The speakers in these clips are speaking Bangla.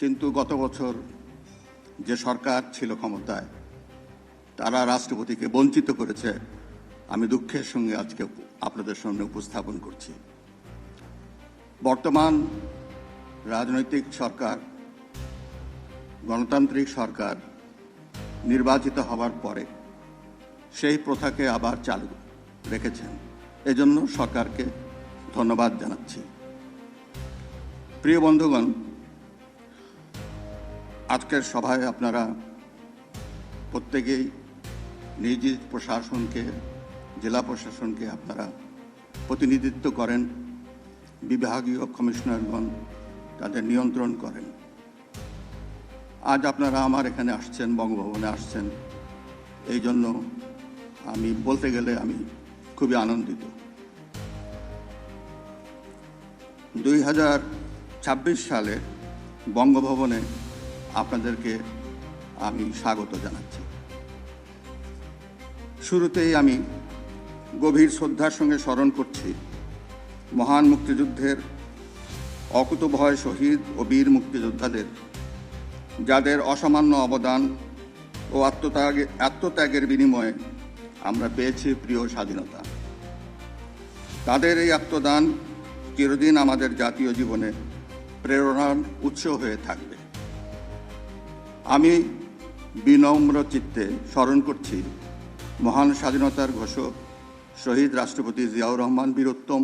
কিন্তু গত বছর যে সরকার ছিল ক্ষমতায় তারা রাষ্ট্রপতিকে বঞ্চিত করেছে। আমি দুঃখের সঙ্গে আজকে আপনাদের সামনে উপস্থাপন করছি। বর্তমান রাজনৈতিক সরকার, গণতান্ত্রিক সরকার নির্বাচিত হওয়ার পরে সেই প্রথাকে আবার চালু রেখেছেন। এজন্য সরকারকে ধন্যবাদ জানাচ্ছি। প্রিয় বন্ধুগণ, আজকের সভায় আপনারা প্রত্যেকেই নিজ নিজ প্রশাসনকে, জেলা প্রশাসনকে আপনারা প্রতিনিধিত্ব করেন, বিভাগীয় কমিশনারগণ তাদের নিয়ন্ত্রণ করেন। আজ আপনারা আমার এখানে আসছেন, বঙ্গভবনে আসছেন, এই জন্য আমি বলতে গেলে আমি খুবই আনন্দিত। 2026 সালে বঙ্গভবনে আপনাদেরকে আমি স্বাগত জানাচ্ছি। শুরুতেই আমি গভীর শ্রদ্ধার সঙ্গে স্মরণ করছি মহান মুক্তিযুদ্ধের অকুতোভয় শহীদ ও বীর মুক্তিযোদ্ধাদের, যাদের অসামান্য অবদান ও আত্মত্যাগের বিনিময়ে আমরা পেয়েছি প্রিয় স্বাধীনতা। তাদের এই আত্মদান চিরদিন আমাদের জাতীয় জীবনে প্রেরণার উৎস হয়ে থাকবে। আমি বিনম্র চিত্তে স্মরণ করছি মহান স্বাধীনতার ঘোষক শহীদ রাষ্ট্রপতি জিয়াউর রহমান বীরোত্তম,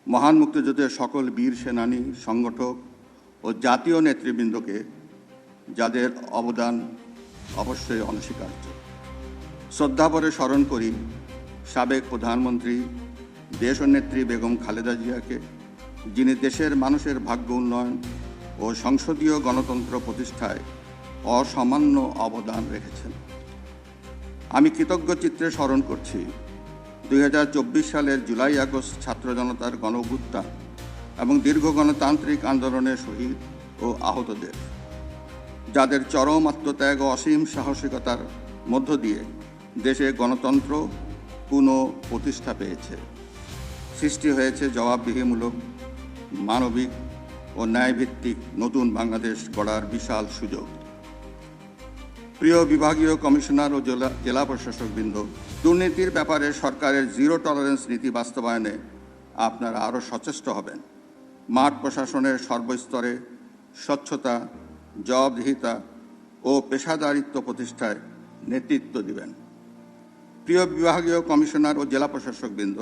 মহান মুক্তিযুদ্ধের সকল বীর সেনানী, সংগঠক ও জাতীয় নেতৃবৃন্দকে, যাদের অবদান অবশ্যই অনস্বীকার্য। শ্রদ্ধাভরে স্মরণ করি সাবেক প্রধানমন্ত্রী দেশনেত্রী বেগম খালেদা জিয়াকে, যিনি দেশের মানুষের ভাগ্য উন্নয়ন ও সংসদীয় গণতন্ত্র প্রতিষ্ঠায় অসামান্য অবদান রেখেছেন। আমি কৃতজ্ঞ চিত্রে স্মরণ করছি 2024 সালের জুলাই আগস্ট ছাত্র জনতার গণঅভ্যুত্থান এবং দীর্ঘ গণতান্ত্রিক আন্দোলনের শহীদ ও আহতদের, যাদের চরম আত্মত্যাগ ও অসীম সাহসিকতার মধ্য দিয়ে দেশে গণতন্ত্র পুনঃ প্রতিষ্ঠা পেয়েছে, সৃষ্টি হয়েছে জবাবদিহিমূলক, মানবিক ও ন্যায়ভিত্তিক নতুন বাংলাদেশ গড়ার বিশাল সুযোগ। প্রিয় বিভাগীয় কমিশনার ও জেলা প্রশাসকবৃন্দ, দুর্নীতির ব্যাপারে সরকারের জিরো টলারেন্স নীতি বাস্তবায়নে আপনারা আরও সচেষ্ট হবেন। মাঠ প্রশাসনের সর্বস্তরে স্বচ্ছতা, জবাবদিহিতা ও পেশাদারিত্ব প্রতিষ্ঠায় নেতৃত্ব দিবেন। প্রিয় বিভাগীয় কমিশনার ও জেলা প্রশাসকবৃন্দ,